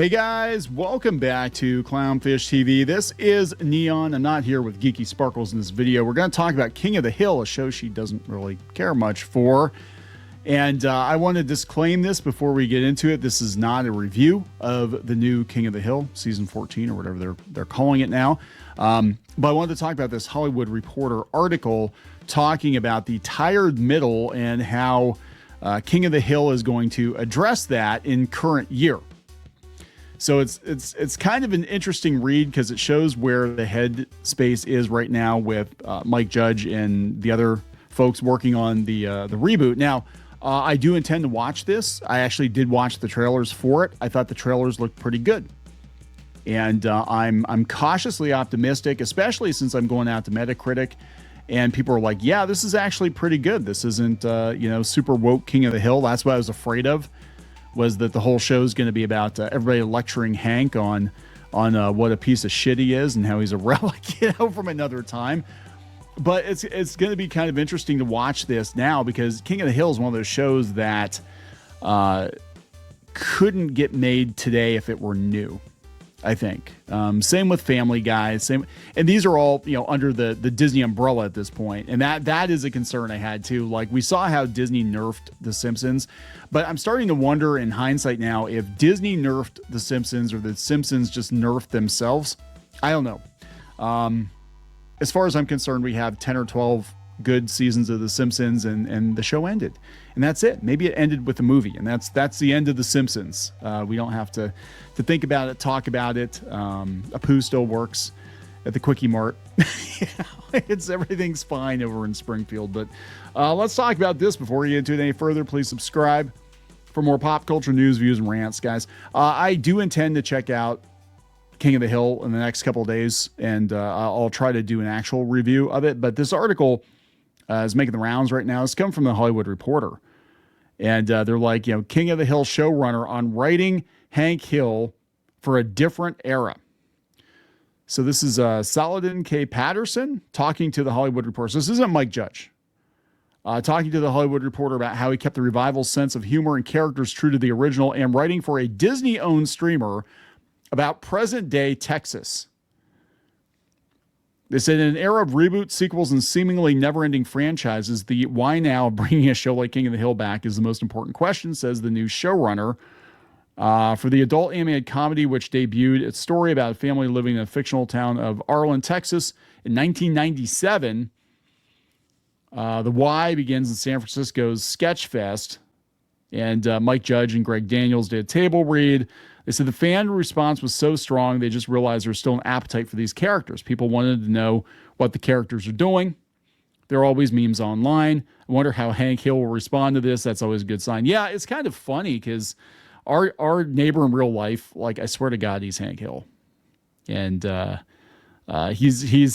Hey guys, welcome back to Clownfish TV. This is Kneon. I'm not here with Geeky Sparkles in this video. We're going to talk about King of the Hill, a show she doesn't really care much for. And I want to disclaim this before we get into it. This is not a review of the new King of the Hill, season 14 or whatever they're calling it now. But I wanted to talk about this Hollywood Reporter article talking about the tired middle and how King of the Hill is going to address that in current year. So it's kind of an interesting read because it shows where the head space is right now with Mike Judge and the other folks working on the reboot. Now, I do intend to watch this. I actually did watch the trailers for it. I thought the trailers looked pretty good, and I'm cautiously optimistic, especially since I'm going out to Metacritic, and people are like, "Yeah, this is actually pretty good. This isn't super woke King of the Hill." That's what I was afraid of. Was that the whole show is going to be about everybody lecturing Hank on what a piece of shit he is and how he's a relic, from another time. But it's going to be kind of interesting to watch this now because King of the Hill is one of those shows that couldn't get made today if it were new, I think. Same with Family Guy, and these are all under the Disney umbrella at this point, and that is a concern I had too. Like we saw how Disney nerfed The Simpsons, but I'm starting to wonder in hindsight now if Disney nerfed The Simpsons or The Simpsons just nerfed themselves. I don't know. As far as I'm concerned, we have 10 or 12 good seasons of The Simpsons, and the show ended, and that's it. Maybe it ended with a movie, and that's the end of The Simpsons. We don't have to think about it, talk about it. Apu still works at the Quickie Mart. Everything's fine over in Springfield. But let's talk about this before we get into it any further. Please subscribe for more pop culture news, views, and rants, guys. I do intend to check out King of the Hill in the next couple of days, and I'll try to do an actual review of it. But this article is making the rounds right now. It's come from the Hollywood Reporter. And they're like, King of the Hill showrunner on writing Hank Hill for a different era. So this is Saladin K. Patterson talking to the Hollywood Reporter. So this isn't Mike Judge. Talking to the Hollywood Reporter about how he kept the revival's sense of humor and characters true to the original and writing for a Disney-owned streamer about present-day Texas. They said, in an era of reboots, sequels, and seemingly never-ending franchises, the why now of bringing a show like King of the Hill back is the most important question, says the new showrunner. For the adult animated comedy, which debuted its story about a family living in a fictional town of Arlen, Texas in 1997, the why begins in San Francisco's Sketchfest, and Mike Judge and Greg Daniels did a table read. They said the fan response was so strong, they just realized there's still an appetite for these characters. People wanted to know what the characters are doing. There are always memes online. I wonder how Hank Hill will respond to this. That's always a good sign. Yeah, it's kind of funny because our neighbor in real life, like, I swear to God, he's Hank Hill. And he's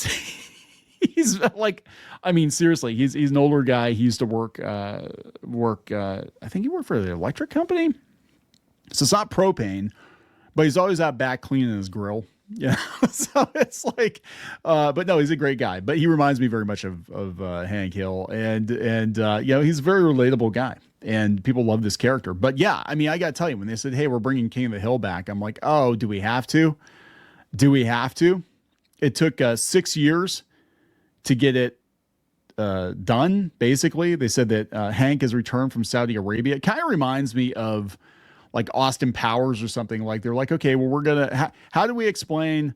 like, I mean, seriously, he's an older guy. He used to work, I think he worked for the electric company. So it's not propane, but he's always out back cleaning his grill. Yeah. So it's like, but no, he's a great guy, but he reminds me very much of Hank Hill, and he's a very relatable guy, and people love this character. But yeah, I mean, I got to tell you, when they said, hey, we're bringing King of the Hill back, I'm like, oh, do we have to? It took 6 years to get it done. Basically, they said that Hank has returned from Saudi Arabia. It kind of reminds me of like Austin Powers or something. Like they're like, okay, well, we're gonna how do we explain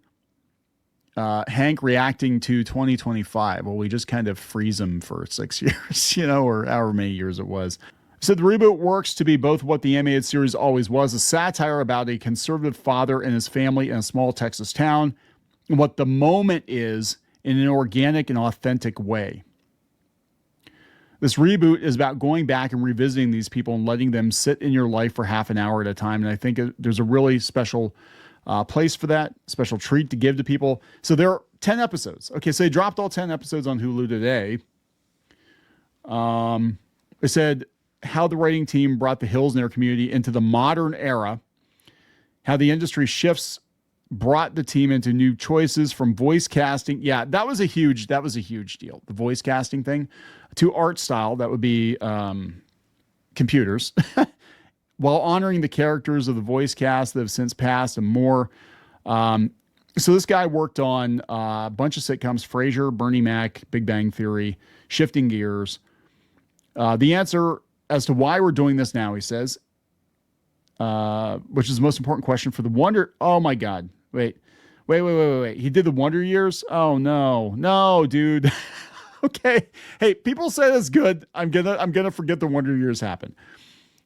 Hank reacting to 2025? Well, we just kind of freeze him for 6 years, or however many years it was. So the reboot works to be both what the animated series always was, a satire about a conservative father and his family in a small Texas town, and what the moment is in an organic and authentic way. This reboot is about going back and revisiting these people and letting them sit in your life for half an hour at a time. And I think there's a really special place for that, special treat to give to people. So there are 10 episodes. Okay, so they dropped all 10 episodes on Hulu today. They said how the writing team brought the Hills and their community into the modern era, how the industry shifts brought the team into new choices from voice casting. Yeah, that was a huge deal. The voice casting thing to art style. That would be computers while honoring the characters of the voice cast that have since passed and more. So this guy worked on a bunch of sitcoms: Frasier, Bernie Mac, Big Bang Theory, Shifting Gears. The answer as to why we're doing this now, he says, which is the most important question for the Wonder. Oh my God. Wait. He did the Wonder Years? Oh no, dude. Okay. Hey, people say that's good. I'm gonna forget the Wonder Years happened.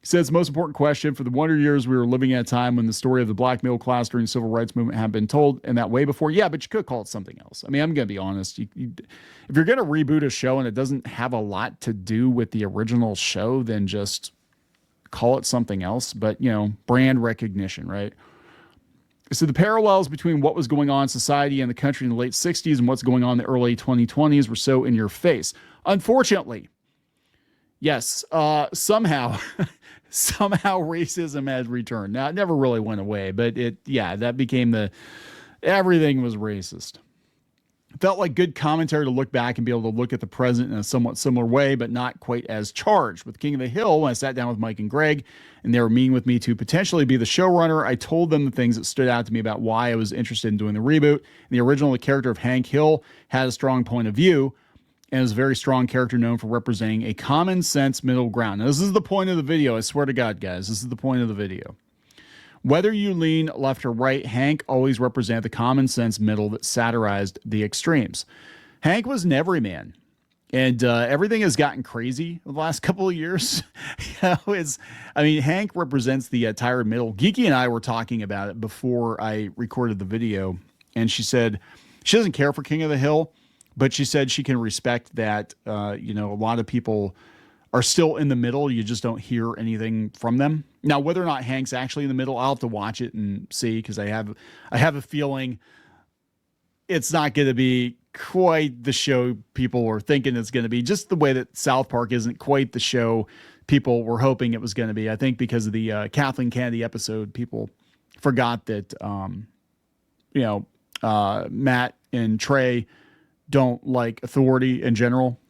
He says most important question for the Wonder Years. We were living at a time when the story of the black middle class during the civil rights movement had been told in that way before. Yeah, but you could call it something else. I mean, I'm gonna be honest. If you're gonna reboot a show and it doesn't have a lot to do with the original show, then just call it something else. But brand recognition, right? So the parallels between what was going on in society and the country in the late 60s and what's going on in the early 2020s were so in your face. Unfortunately, yes, somehow racism has returned. Now, it never really went away, but that became everything was racist. It felt like good commentary to look back and be able to look at the present in a somewhat similar way, but not quite as charged. With King of the Hill, when I sat down with Mike and Greg, and they were meeting with me to potentially be the showrunner, I told them the things that stood out to me about why I was interested in doing the reboot. In the original, the character of Hank Hill had a strong point of view, and is a very strong character known for representing a common sense middle ground. Now, this is the point of the video. I swear to God, guys, this is the point of the video. Whether you lean left or right, Hank always represented the common sense middle that satirized the extremes. Hank was an everyman, and everything has gotten crazy the last couple of years. Hank represents the tired middle. Geeky and I were talking about it before I recorded the video, and she said she doesn't care for King of the Hill, but she said she can respect that, a lot of people are still in the middle. You just don't hear anything from them. Now, whether or not Hank's actually in the middle, I'll have to watch it and see, because I have a feeling it's not going to be quite the show people were thinking it's going to be, just the way that South Park isn't quite the show people were hoping it was going to be. I think because of the Kathleen Kennedy episode, people forgot that, Matt and Trey don't like authority in general.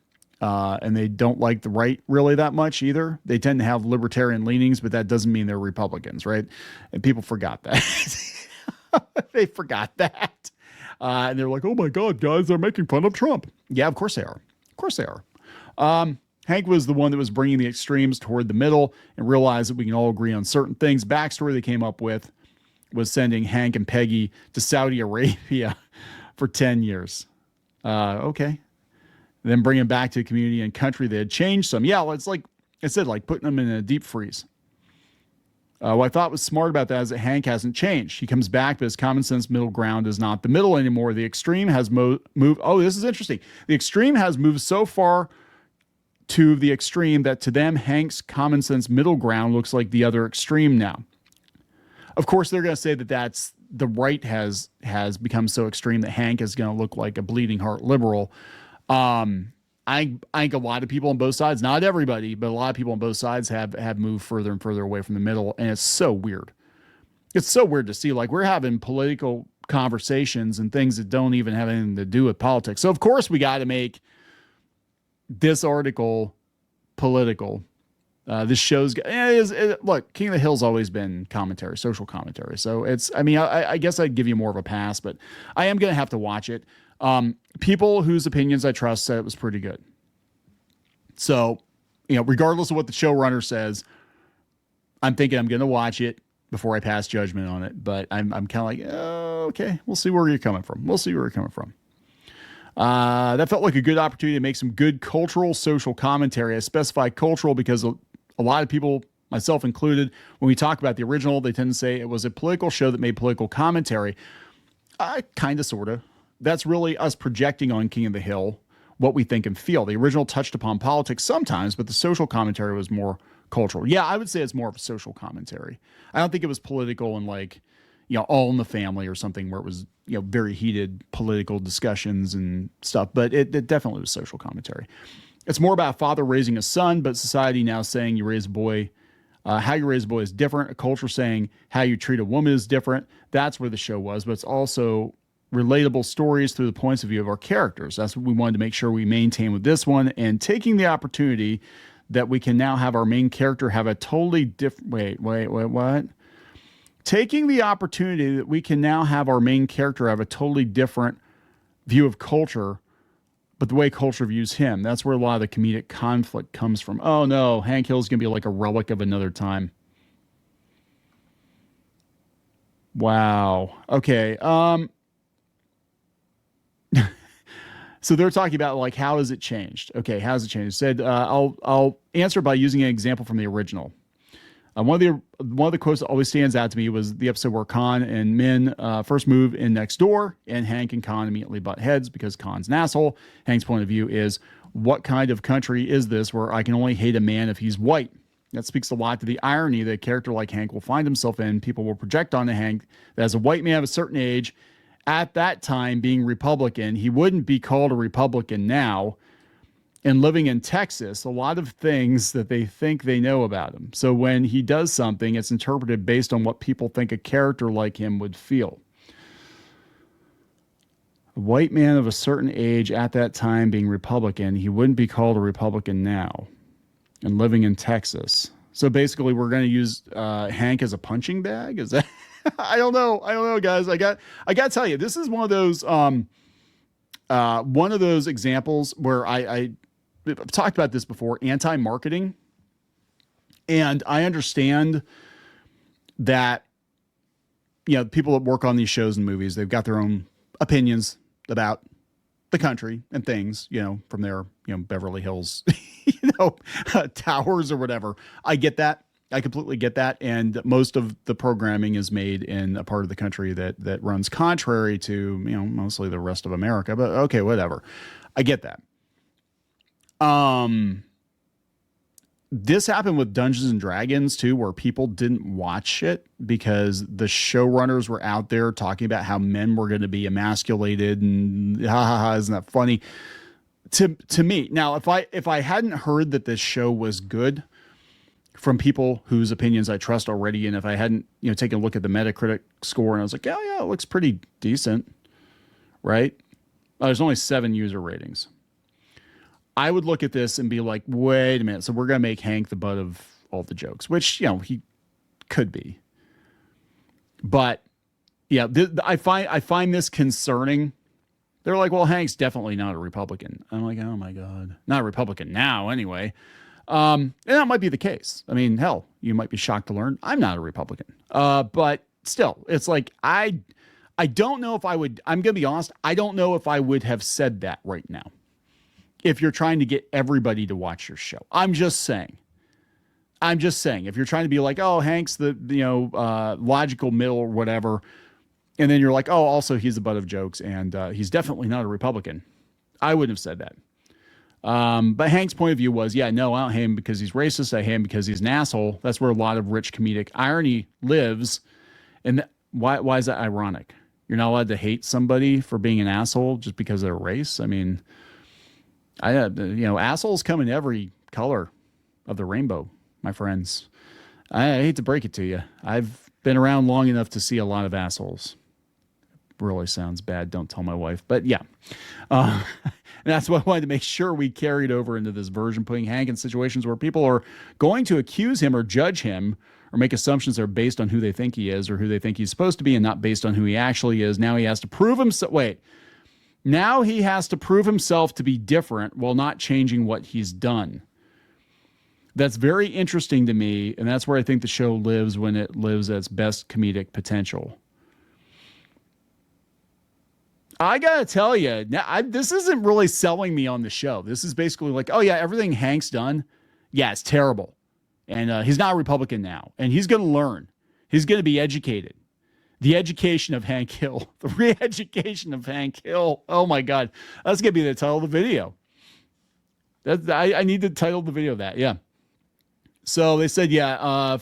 And they don't like the right really that much either. They tend to have libertarian leanings, but that doesn't mean they're Republicans, right? And people forgot that. They forgot that. And they're like, oh my God, guys, they're making fun of Trump. Yeah, of course they are. Of course they are. Hank was the one that was bringing the extremes toward the middle and realized that we can all agree on certain things. Backstory they came up with was sending Hank and Peggy to Saudi Arabia for 10 years. Okay. Then bring them back to the community and country that had changed some. Yeah, it's like I said, like putting them in a deep freeze. What I thought was smart about that is that Hank hasn't changed. He comes back, but his common sense middle ground is not the middle anymore. The extreme has moved. Oh, this is interesting. The extreme has moved so far to the extreme that to them, Hank's common sense middle ground looks like the other extreme now. Of course, they're going to say that that's the right has become so extreme that Hank is going to look like a bleeding heart liberal. I think a lot of people on both sides, not everybody, but a lot of people on both sides have moved further and further away from the middle. And it's so weird. It's so weird to see, like, we're having political conversations and things that don't even have anything to do with politics. So of course we got to make this article political. This show's look, King of the Hill's always been commentary, social commentary. So I guess I'd give you more of a pass, but I am going to have to watch it. People whose opinions I trust said it was pretty good. So, regardless of what the showrunner says, I'm thinking I'm going to watch it before I pass judgment on it. But I'm kind of like, oh, okay, we'll see where you're coming from. That felt like a good opportunity to make some good cultural, social commentary. I specify cultural because a lot of people, myself included, when we talk about the original, they tend to say it was a political show that made political commentary. Kind of, sort of. That's really us projecting on King of the Hill what we think and feel. The original touched upon politics sometimes, but the social commentary was more cultural. Yeah, I would say it's more of a social commentary. I don't think it was political and All in the Family or something where it was, very heated political discussions and stuff, but it definitely was social commentary. It's more about a father raising a son, but society now saying you raise a boy, how you raise a boy is different. A culture saying how you treat a woman is different. That's where the show was, but it's also relatable stories through the points of view of our characters. That's what we wanted to make sure we maintain with this one, and taking the opportunity that we can now have our main character have a totally different, wait, what? Taking the opportunity that we can now have our main character have a totally different view of culture, but the way culture views him. That's where a lot of the comedic conflict comes from. Oh no, Hank Hill's going to be like a relic of another time. Wow. Okay. So they're talking about like, how has it changed? Okay. How has it changed? It said, I'll answer by using an example from the original. One of the quotes that always stands out to me was the episode where Khan and Min first move in next door, and Hank and Khan immediately butt heads because Khan's an asshole. Hank's point of view is, what kind of country is this where I can only hate a man if he's white? That speaks a lot to the irony that a character like Hank will find himself in. People will project onto Hank that as a white man of a certain age, at that time being Republican, he wouldn't be called a Republican now. And living in Texas, a lot of things that they think they know about him. So when he does something, it's interpreted based on what people think a character like him would feel. A white man of a certain age at that time being Republican, he wouldn't be called a Republican now. And living in Texas. So basically we're going to use Hank as a punching bag. Is that, I don't know, guys. I got to tell you, this is one of those examples where I've talked about this before, anti-marketing. And I understand that, people that work on these shows and movies, they've got their own opinions about the country and things, from their, Beverly Hills, towers or whatever. I get that. I completely get that. And most of the programming is made in a part of the country that runs contrary to, mostly the rest of America, but okay, whatever. I get that. This happened with Dungeons and Dragons too, where people didn't watch it because the showrunners were out there talking about how men were going to be emasculated and isn't that funny to me? Now, if I hadn't heard that this show was good from people whose opinions I trust already, and if I hadn't, taken a look at the Metacritic score and I was like, yeah, it looks pretty decent, right? There's only 7 user ratings. I would look at this and be like, wait a minute. So we're going to make Hank the butt of all the jokes, which, he could be. But yeah, I find this concerning. They're like, well, Hank's definitely not a Republican. I'm like, oh my God, not a Republican now anyway. And that might be the case. I mean, hell, you might be shocked to learn I'm not a Republican. But still, it's like, I don't know if I would, I'm going to be honest. I don't know if I would have said that right now. If you're trying to get everybody to watch your show. I'm just saying, if you're trying to be like, oh, Hank's the, logical middle or whatever. And then you're like, oh, also he's the butt of jokes and he's definitely not a Republican. I wouldn't have said that. But Hank's point of view was, yeah, no, I don't hate him because he's racist. I hate him because he's an asshole. That's where a lot of rich comedic irony lives. And why is that ironic? You're not allowed to hate somebody for being an asshole just because of their race. I mean, assholes come in every color of the rainbow, my friends. I hate to break it to you. I've been around long enough to see a lot of assholes. Really sounds bad. Don't tell my wife. But yeah. And that's what I wanted to make sure we carried over into this version, putting Hank in situations where people are going to accuse him or judge him or make assumptions that are based on who they think he is or who they think he's supposed to be and not based on who he actually is. Now he has to prove himself. Now he has to prove himself to be different while not changing what he's done. That's very interesting to me, and that's where I think the show lives when it lives at its best comedic potential. I gotta tell you, this isn't really selling me on the show. This is basically like, oh yeah, everything Hank's done, yeah, it's terrible. And he's not a Republican now, and he's going to learn. He's going to be educated. The education of Hank Hill. The re-education of Hank Hill. Oh my God. That's going to be the title of the video. I need to title the video of that. Yeah. So they said, yeah,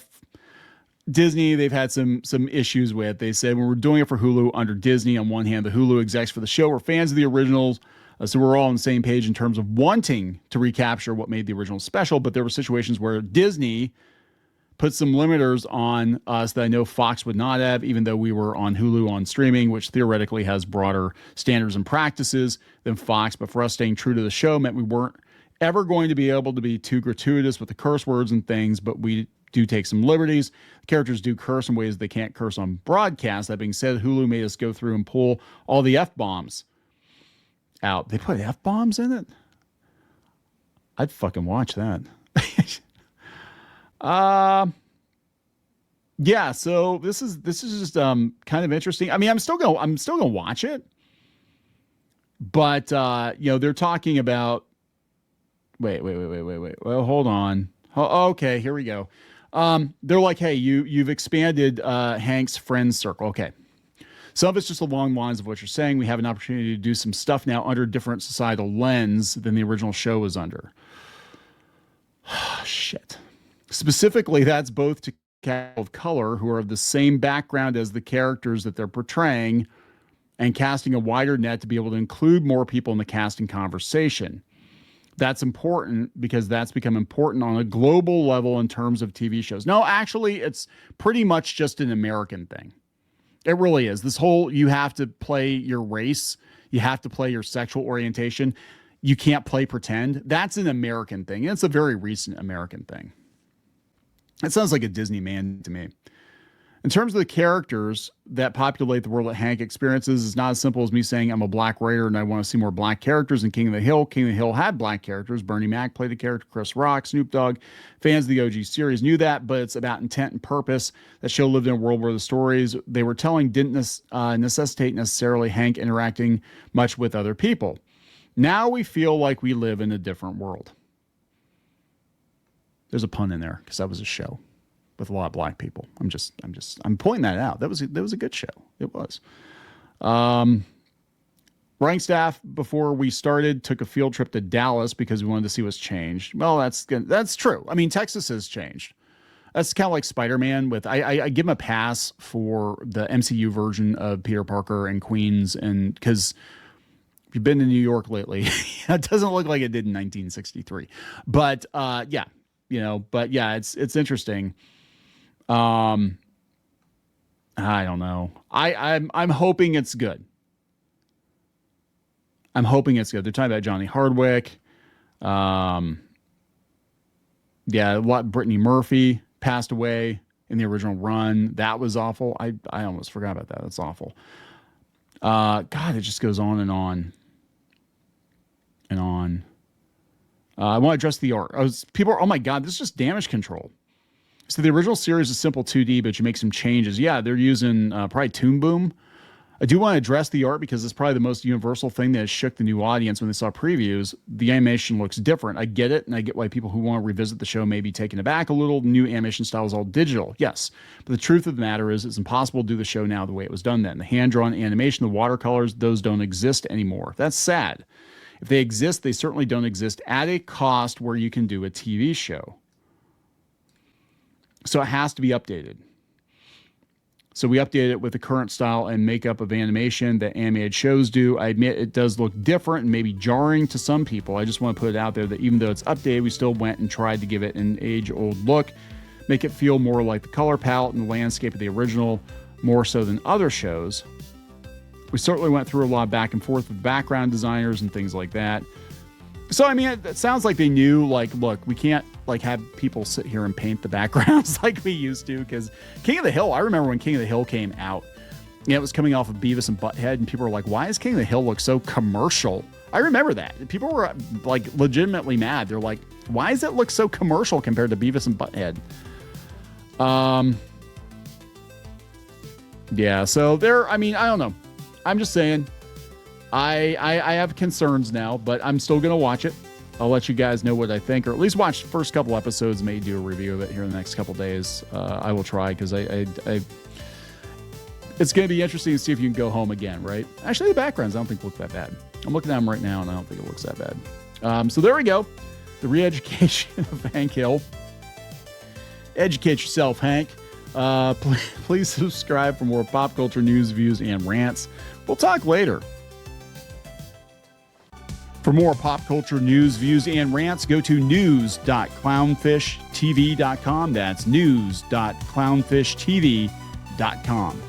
Disney, they've had some issues with. They said, when we're doing it for Hulu under Disney, on one hand, the Hulu execs for the show were fans of the originals. So we're all on the same page in terms of wanting to recapture what made the original special. But there were situations where Disney put some limiters on us that I know Fox would not have, even though we were on Hulu on streaming, which theoretically has broader standards and practices than Fox. But for us, staying true to the show meant we weren't ever going to be able to be too gratuitous with the curse words and things, but we do take some liberties. The characters do curse in ways they can't curse on broadcast. That being said, Hulu made us go through and pull all the F-bombs out. They put F-bombs in it? I'd fucking watch that. Yeah, so this is just kind of interesting. I mean, I'm still gonna watch it. But they're talking about wait. Well, hold on. Okay, here we go. They're like, hey, you've expanded Hank's friend circle. Okay. Some of it's just along the lines of what you're saying. We have an opportunity to do some stuff now under a different societal lens than the original show was under. Shit. Specifically, that's both to people of color who are of the same background as the characters that they're portraying, and casting a wider net to be able to include more people in the casting conversation. That's important because that's become important on a global level in terms of TV shows. No, actually, it's pretty much just an American thing. It really is. This whole, you have to play your race. You have to play your sexual orientation. You can't play pretend. That's an American thing. It's a very recent American thing. It sounds like a Disney man to me. In terms of the characters that populate the world that Hank experiences, it's not as simple as me saying I'm a black writer and I want to see more black characters in King of the Hill. King of the Hill had black characters. Bernie Mac played a character, Chris Rock, Snoop Dogg. Fans of the OG series knew that, but it's about intent and purpose. That show lived in a world where the stories they were telling didn't necessitate necessarily Hank interacting much with other people. Now we feel like we live in a different world. There's a pun in there because that was a show with a lot of black people. I'm pointing that out. That was a good show. It was. Writing staff before we started took a field trip to Dallas because we wanted to see what's changed. Well, that's true. I mean, Texas has changed. That's kind of like Spider-Man with, I give him a pass for the MCU version of Peter Parker and Queens, and because if you've been to New York lately, it doesn't look like it did in 1963. But yeah, it's interesting. I don't know. I'm hoping it's good. I'm hoping it's good. They're talking about Johnny Hardwick. Yeah, Brittany Murphy passed away in the original run. That was awful. I almost forgot about that. That's awful. God, it just goes on and on and on. I want to address the art. People are, oh my God, this is just damage control. So the original series is simple 2D, but you make some changes. Yeah, they're using probably Toon Boom. I do want to address the art because it's probably the most universal thing that has shook the new audience when they saw previews. The animation looks different. I get it, and I get why people who want to revisit the show may be taken aback a little. The new animation style is all digital, yes. But the truth of the matter is it's impossible to do the show now the way it was done then. The hand-drawn animation, the watercolors, those don't exist anymore. That's sad. If they exist, they certainly don't exist at a cost where you can do a TV show. So it has to be updated. So we updated it with the current style and makeup of animation that animated shows do. I admit it does look different and maybe jarring to some people. I just want to put it out there that even though it's updated, we still went and tried to give it an age-old look, make it feel more like the color palette and the landscape of the original, more so than other shows. We certainly went through a lot of back and forth with background designers and things like that. So, I mean, it sounds like they knew, like, look, we can't, like, have people sit here and paint the backgrounds like we used to, because King of the Hill, I remember when King of the Hill came out, it was coming off of Beavis and Butthead, and people were like, why does King of the Hill look so commercial? I remember that. People were, like, legitimately mad. They're like, why does it look so commercial compared to Beavis and Butthead? Yeah, so I mean, I don't know. I'm just saying, I have concerns now, but I'm still going to watch it. I'll let you guys know what I think, or at least watch the first couple episodes, maybe do a review of it here in the next couple days. I will try, because it's going to be interesting to see if you can go home again, right? Actually, the backgrounds I don't think look that bad. I'm looking at them right now, and I don't think it looks that bad. So there we go. The re-education of Hank Hill. Educate yourself, Hank. Please subscribe for more pop culture news, views, and rants. We'll talk later. For more pop culture news, views, and rants, go to news.clownfishtv.com. That's news.clownfishtv.com.